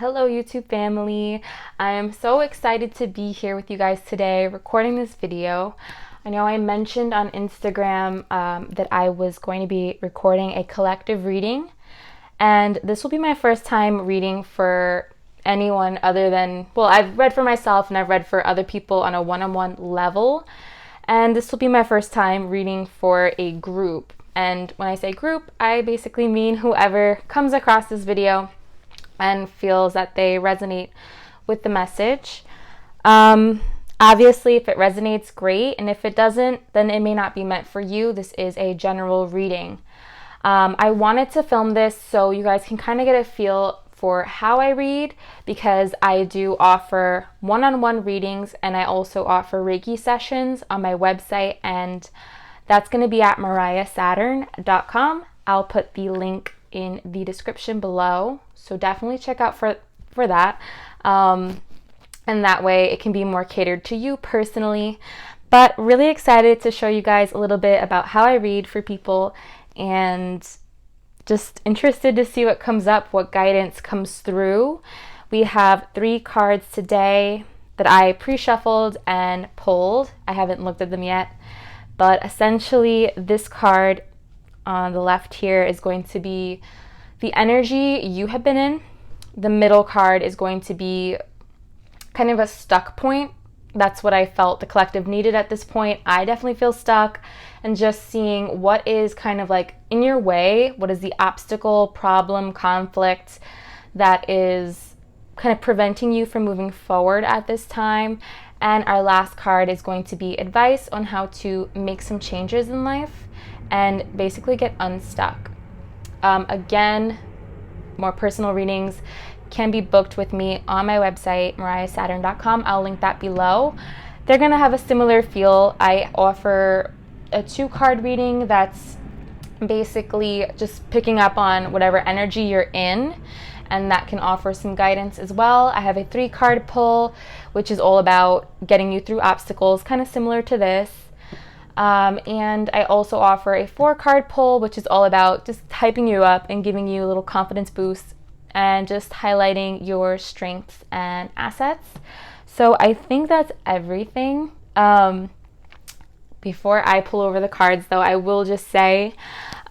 Hello YouTube family. I am so excited to be here with you guys today recording this video. I know I mentioned on Instagram that I was going to be recording a collective reading, and this will be my first time reading for anyone other than, well, I've read for myself and I've read for other people on a one-on-one level, and this will be my first time reading for a group. And when I say group, I basically mean whoever comes across this video and feels that they resonate with the message. Obviously, if it resonates, great, and if it doesn't, then it may not be meant for you. This is a general reading. I wanted to film this so you guys can kind of get a feel for how I read, because I do offer one-on-one readings and I also offer Reiki sessions on my website, and that's going to be at mariahsaturn.com. I'll put the link in the description below, so definitely check out for that, and that way it can be more catered to you personally. But really excited to show you guys a little bit about how I read for people, and just interested to see what comes up, what guidance comes through. We have 3 cards today that I pre-shuffled and pulled. I haven't looked at them yet, but essentially this card on the left here is going to be the energy you have been in. The middle card is going to be kind of a stuck point. That's what I felt the collective needed at this point. I definitely feel stuck, and just seeing what is kind of like in your way, what is the obstacle, problem, conflict that is kind of preventing you from moving forward at this time. And our last card is going to be advice on how to make some changes in life and basically get unstuck. Again, more personal readings can be booked with me on my website, mariahsaturn.com. I'll link that below. They're going to have a similar feel. I offer a 2-card reading that's basically just picking up on whatever energy you're in, and that can offer some guidance as well. I have a 3-card pull, which is all about getting you through obstacles, kind of similar to this. And I also offer a 4-card pull, which is all about just hyping you up and giving you a little confidence boost and just highlighting your strengths and assets. So I think that's everything. Before I pull over the cards, though, I will just say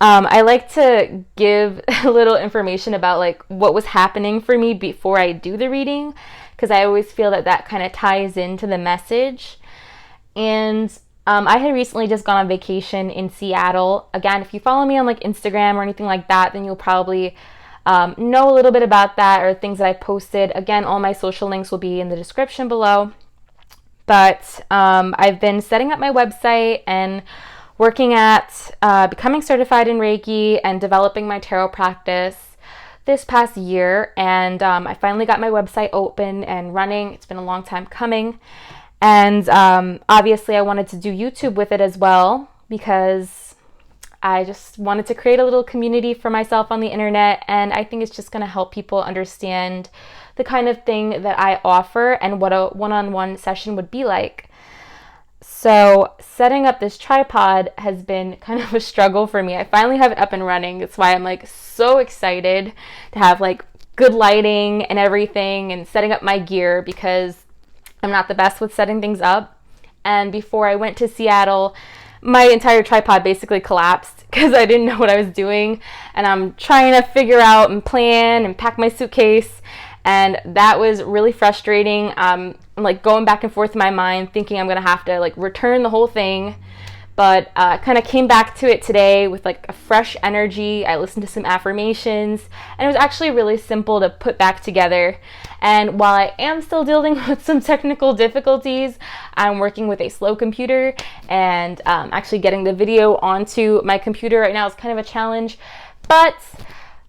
I like to give a little information about like what was happening for me before I do the reading, because I always feel that that kind of ties into the message. And I had recently just gone on vacation in Seattle. Again, if you follow me on like Instagram or anything like that, then you'll probably know a little bit about that or things that I posted. Again, all my social links will be in the description below. But I've been setting up my website and working at becoming certified in Reiki and developing my tarot practice this past year. And I finally got my website open and running. It's been a long time coming. And obviously I wanted to do YouTube with it as well, because I just wanted to create a little community for myself on the internet, and I think it's just going to help people understand the kind of thing that I offer and what a one-on-one session would be like. So setting up this tripod has been kind of a struggle for me. I finally have it up and running. That's why I'm like so excited to have like good lighting and everything and setting up my gear, because I'm not the best with setting things up. And before I went to Seattle, my entire tripod basically collapsed because I didn't know what I was doing, and I'm trying to figure out and plan and pack my suitcase, and that was really frustrating. I'm like going back and forth in my mind thinking I'm gonna have to like return the whole thing, but kind of came back to it today with like a fresh energy. I listened to some affirmations, and it was actually really simple to put back together. And while I am still dealing with some technical difficulties, I'm working with a slow computer, and actually getting the video onto my computer right now is kind of a challenge. But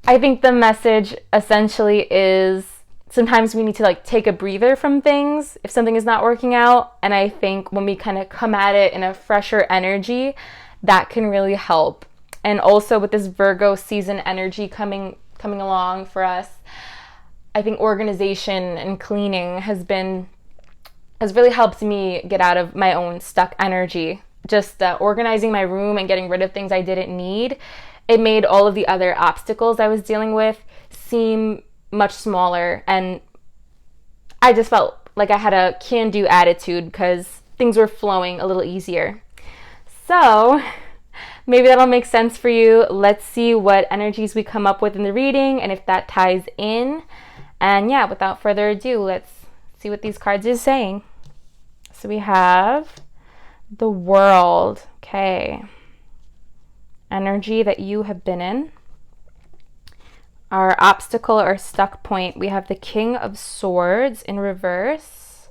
I think the message essentially is sometimes we need to like take a breather from things if something is not working out. And I think when we kind of come at it in a fresher energy, that can really help. And also with this Virgo season energy coming along for us, I think organization and cleaning has really helped me get out of my own stuck energy. Just organizing my room and getting rid of things I didn't need. It made all of the other obstacles I was dealing with seem much smaller, and I just felt like I had a can-do attitude because things were flowing a little easier. So maybe that'll make sense for you. Let's see what energies we come up with in the reading and if that ties in. And yeah, without further ado, let's see what these cards are saying. So we have the World. Okay. Energy that you have been in. Our obstacle or stuck point, we have the King of Swords in reverse.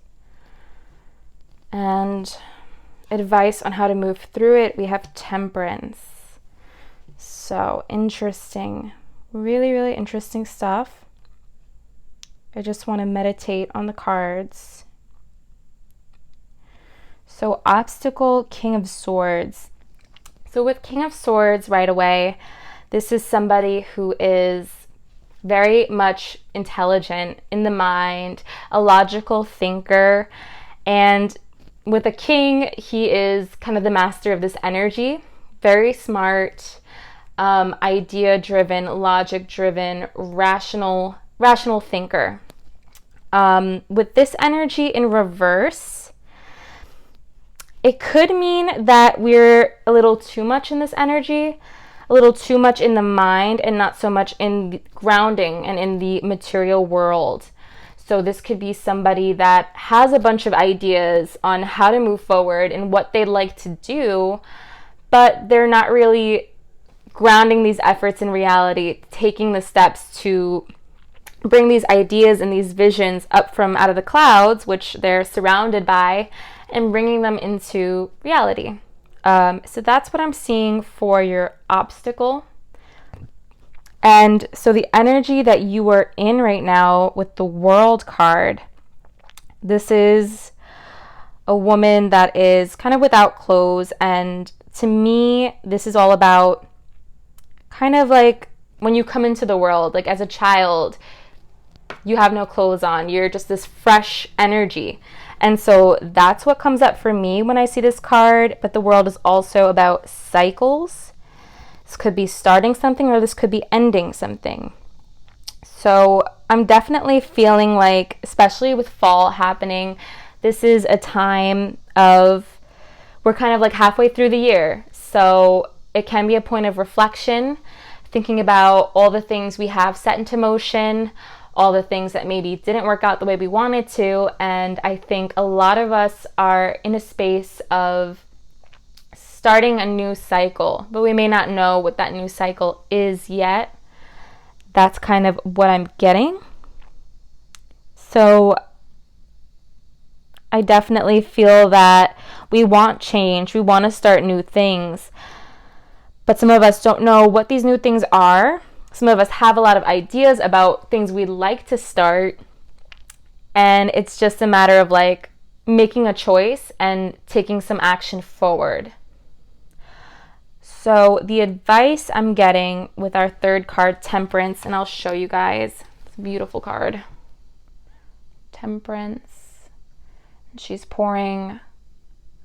And advice on how to move through it, we have Temperance. So interesting. Really, really interesting stuff. I just want to meditate on the cards. So obstacle, King of Swords. So with King of Swords right away, this is somebody who is very much intelligent in the mind, a logical thinker, and with a king, he is kind of the master of this energy, very smart, idea-driven, logic-driven, rational thinker. With this energy in reverse, it could mean that we're a little too much in this energy, a little too much in the mind and not so much in the grounding and in the material world. So this could be somebody that has a bunch of ideas on how to move forward and what they'd like to do, but they're not really grounding these efforts in reality, taking the steps to bring these ideas and these visions up from out of the clouds, which they're surrounded by, and bringing them into reality. So that's what I'm seeing for your obstacle. And so the energy that you are in right now with the World card, this is a woman that is kind of without clothes. And to me, this is all about kind of like when you come into the world, like as a child, you have no clothes on. You're just this fresh energy. And so that's what comes up for me when I see this card. But the World is also about cycles. This could be starting something or this could be ending something. So I'm definitely feeling like, especially with fall happening, this is a time of, we're kind of like halfway through the year. So it can be a point of reflection, thinking about all the things we have set into motion, all the things that maybe didn't work out the way we wanted to. And I think a lot of us are in a space of starting a new cycle, but we may not know what that new cycle is yet. That's kind of what I'm getting. So I definitely feel that we want change. We want to start new things. But some of us don't know what these new things are. Some of us have a lot of ideas about things we'd like to start. And it's just a matter of like making a choice and taking some action forward. So the advice I'm getting with our third card, Temperance, and I'll show you guys. It's a beautiful card. Temperance. She's pouring a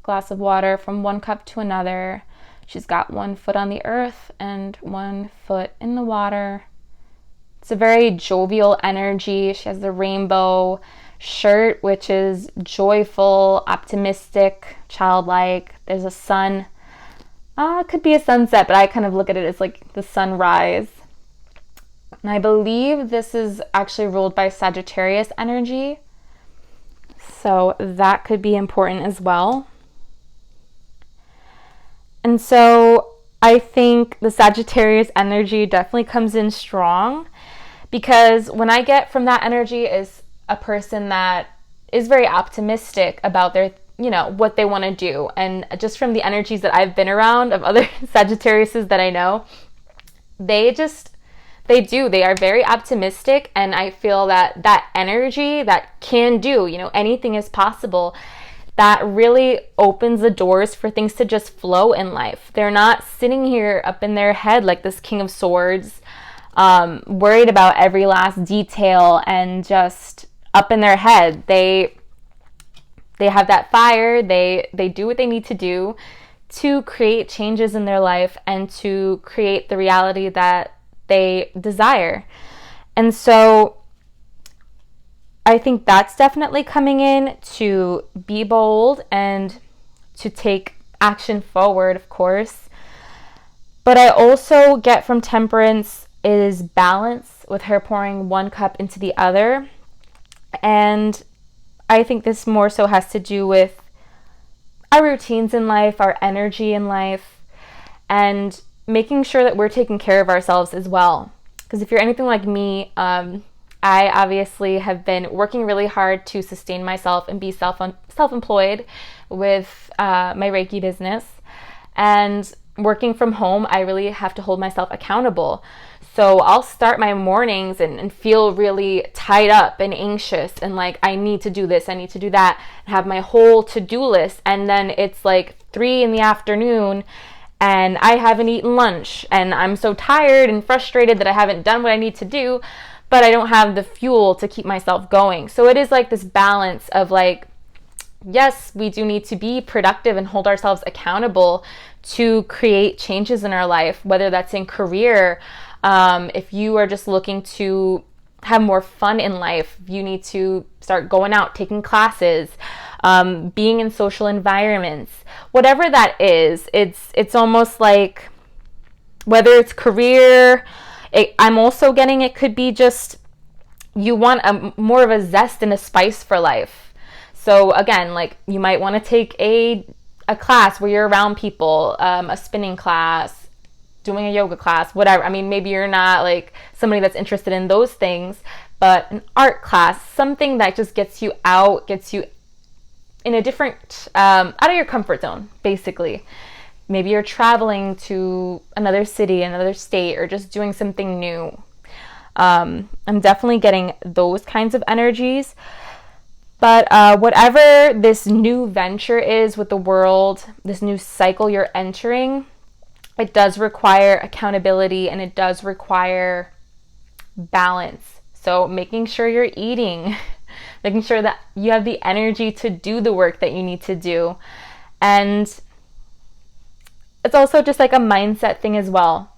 glass of water from one cup to another. She's got one foot on the earth and one foot in the water. It's a very jovial energy. She has the rainbow shirt, which is joyful, optimistic, childlike. There's a sun. It could be a sunset, but I kind of look at it as like the sunrise. And I believe this is actually ruled by Sagittarius energy. So that could be important as well. And so I think the Sagittarius energy definitely comes in strong, because when I get from that energy is a person that is very optimistic about their, what they want to do. And just from the energies that I've been around of other Sagittariuses that I know, they are very optimistic. And I feel that energy, that can do, anything is possible, that really opens the doors for things to just flow in life. They're not sitting here up in their head like this King of Swords, worried about every last detail and just up in their head. They have that fire. They do what they need to do to create changes in their life and to create the reality that they desire. And so I think that's definitely coming in, to be bold and to take action forward, of course. But I also get from Temperance is balance, with her pouring one cup into the other. And I think this more so has to do with our routines in life, our energy in life, and making sure that we're taking care of ourselves as well. Because if you're anything like me, I obviously have been working really hard to sustain myself and be self-employed with my Reiki business. And working from home, I really have to hold myself accountable. So I'll start my mornings and feel really tied up and anxious and like, I need to do this, I need to do that, and have my whole to-do list. And then it's like 3 p.m. and I haven't eaten lunch, and I'm so tired and frustrated that I haven't done what I need to do, but I don't have the fuel to keep myself going. So it is like this balance of like, yes, we do need to be productive and hold ourselves accountable to create changes in our life, whether that's in career. If you are just looking to have more fun in life, you need to start going out, taking classes, being in social environments, whatever that is. It's almost like, whether it's career, I'm also getting, it could be just you want more of a zest and a spice for life. So again, like, you might want to take a class where you're around people, a spinning class, doing a yoga class, whatever. I mean, maybe you're not like somebody that's interested in those things, but an art class, something that just gets you out, gets you in a different, out of your comfort zone, basically. Maybe you're traveling to another city, another state, or just doing something new. I'm definitely getting those kinds of energies. But whatever this new venture is with the world, this new cycle you're entering, it does require accountability and it does require balance. So making sure you're eating, making sure that you have the energy to do the work that you need to do. And it's also just like a mindset thing as well.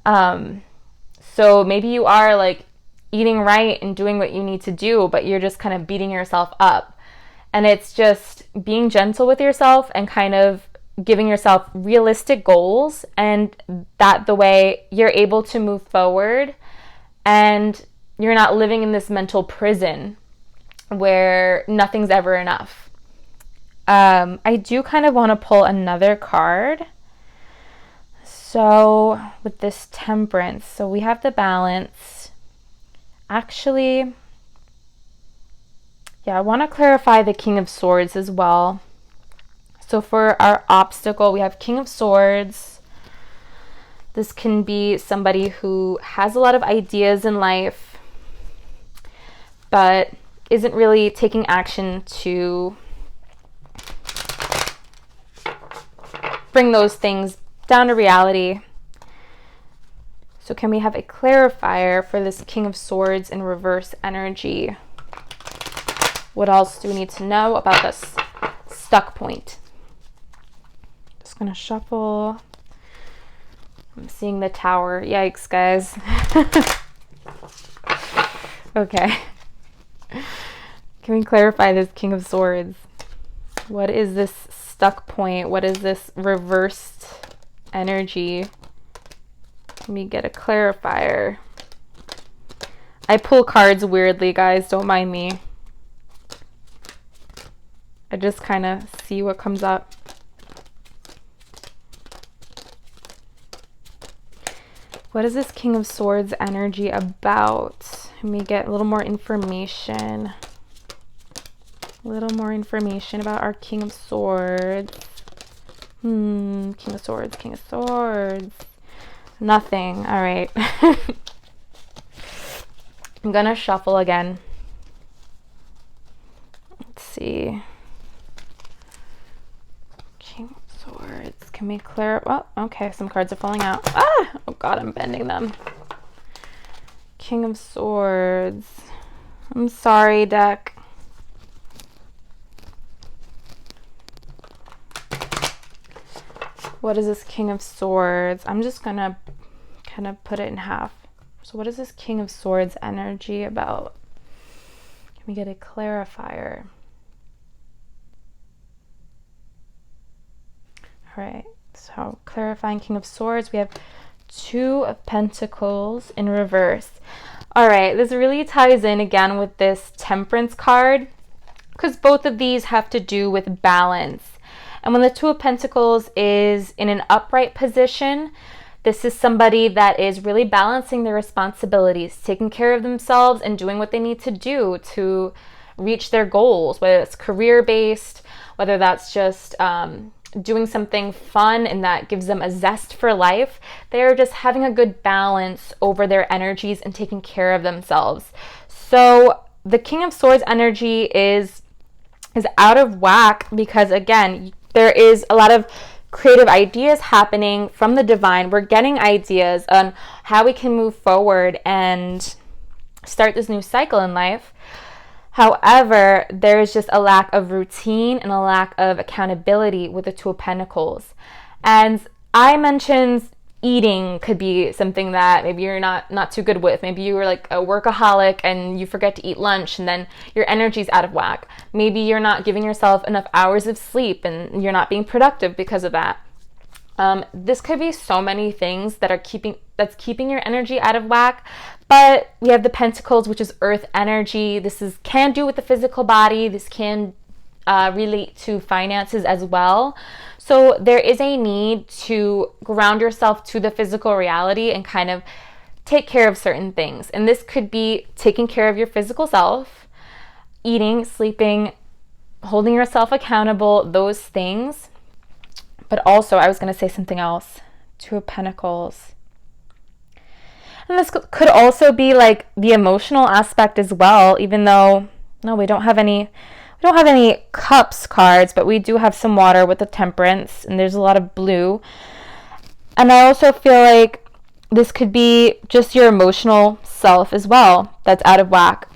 So maybe you are like eating right and doing what you need to do, but you're just kind of beating yourself up. And it's just being gentle with yourself and kind of giving yourself realistic goals, and that the way you're able to move forward and you're not living in this mental prison where nothing's ever enough. I do kind of want to pull another card. So with this Temperance, so we have the Balance. Actually, yeah, I want to clarify the King of Swords as well. So for our obstacle, we have King of Swords. This can be somebody who has a lot of ideas in life, but isn't really taking action to bring those things down to reality. So can we have a clarifier for this King of Swords in reverse energy? What else do we need to know about this stuck point? Just gonna shuffle. I'm seeing the Tower. Yikes, guys. Okay. Can we clarify this King of Swords? What is this stuck point? What is this reversed energy? Let me get a clarifier. I pull cards weirdly, guys. Don't mind me. I just kind of see what comes up. What is this King of Swords energy about? Let me get a little more information. A little more information about our King of Swords. King of Swords, King of Swords. Nothing. All right. I'm gonna shuffle again. Let's see. King of Swords. Can we clear? Oh, okay. Some cards are falling out. Ah! Oh God, I'm bending them. King of Swords. I'm sorry, deck. What is this King of Swords? I'm just gonna kind of put it in half. So what is this King of Swords energy about? Let me get a clarifier. All right, so clarifying King of Swords, we have Two of Pentacles in reverse. All right, this really ties in again with this Temperance card, because both of these have to do with balance. And when the Two of Pentacles is in an upright position, this is somebody that is really balancing their responsibilities, taking care of themselves and doing what they need to do to reach their goals, whether it's career-based, whether that's just doing something fun and that gives them a zest for life. They're just having a good balance over their energies and taking care of themselves. So the King of Swords energy is out of whack because, again, there is a lot of creative ideas happening from the divine. We're getting ideas on how we can move forward and start this new cycle in life. However, there is just a lack of routine and a lack of accountability with the Two of Pentacles. And I mentioned eating could be something that maybe you're not too good with. Maybe you were like a workaholic and you forget to eat lunch and then your energy's out of whack. Maybe you're not giving yourself enough hours of sleep and you're not being productive because of that. This could be so many things that's keeping your energy out of whack. But we have the Pentacles, which is earth energy. This can do with the physical body. This can relate to finances as well. So there is a need to ground yourself to the physical reality and kind of take care of certain things. And this could be taking care of your physical self, eating, sleeping, holding yourself accountable, those things. But also, I was going to say something else. Two of Pentacles. And this could also be like the emotional aspect as well, even though, no, we don't have any cups cards, but we do have some water with the Temperance, and there's a lot of blue. And I also feel like this could be just your emotional self as well that's out of whack.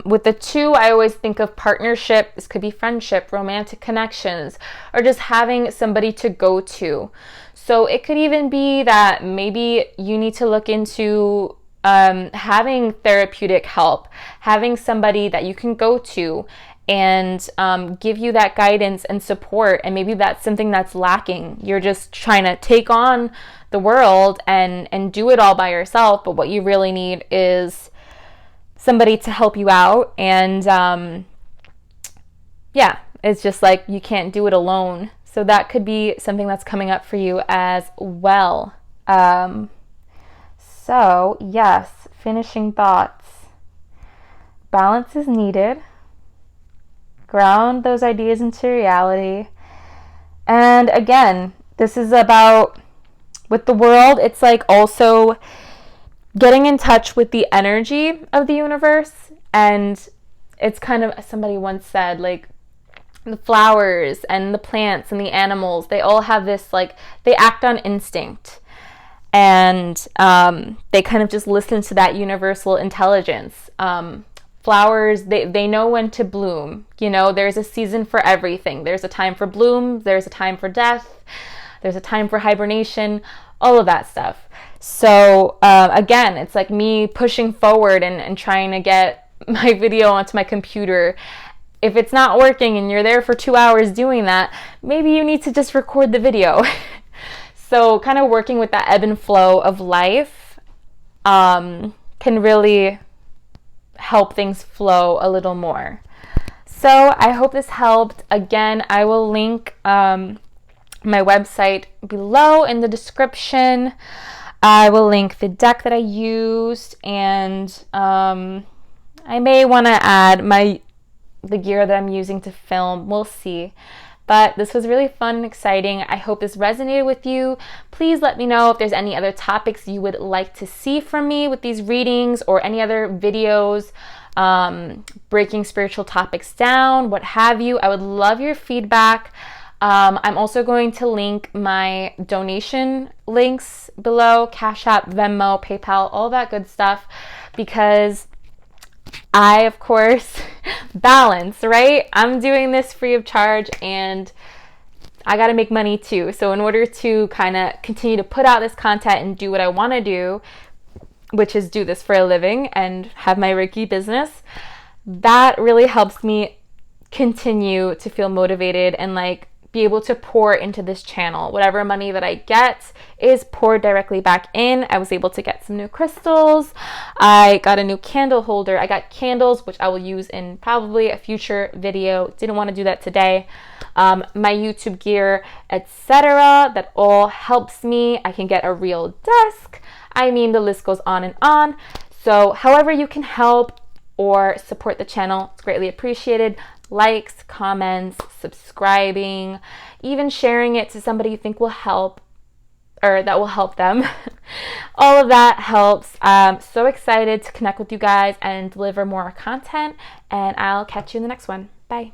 With the two, I always think of partnership. This could be friendship, romantic connections, or just having somebody to go to. So it could even be that maybe you need to look into having therapeutic help, having somebody that you can go to and give you that guidance and support. And maybe that's something that's lacking. You're just trying to take on the world and do it all by yourself. But what you really need is somebody to help you out. And yeah, it's just like you can't do it alone. So that could be something that's coming up for you as well. So yes, finishing thoughts. Balance is needed. Ground those ideas into reality. And again, this is about, with the world, it's like also getting in touch with the energy of the universe. And it's kind of, somebody once said, like, the flowers and the plants and the animals, they all have this, like, they act on instinct. And they kind of just listen to that universal intelligence. Flowers, they know when to bloom. You know, there's a season for everything. There's a time for bloom. There's a time for death. There's a time for hibernation. All of that stuff. So again, it's like me pushing forward and trying to get my video onto my computer. If it's not working and you're there for 2 hours doing that, maybe you need to just record the video. So kind of working with that ebb and flow of life can really help things flow a little more. So I hope this helped. Again, I will link my website below in the description. I will link the deck that I used, and I may want to add the gear that I'm using to film. We'll see. But this was really fun and exciting. I hope this resonated with you. Please let me know if there's any other topics you would like to see from me with these readings, or any other videos, breaking spiritual topics down, what have you. I would love your feedback. I'm also going to link my donation links below: Cashapp, Venmo, PayPal, all that good stuff, because I, of course, balance, right? I'm doing this free of charge and I got to make money too. So in order to kind of continue to put out this content and do what I want to do, which is do this for a living and have my Reiki business, that really helps me continue to feel motivated and like be able to pour into this channel. Whatever money that I get is poured directly back in. I was able to get some new crystals. I got a new candle holder. I got candles, which I will use in probably a future video. Didn't want to do that today. My YouTube gear, etc. That all helps me. I can get a real desk. I mean, the list goes on and on. So however you can help or support the channel, it's greatly appreciated. Likes, comments, subscribing, even sharing it to somebody you think will help or that will help them. All of that helps. So excited to connect with you guys and deliver more content, and I'll catch you in the next one. Bye.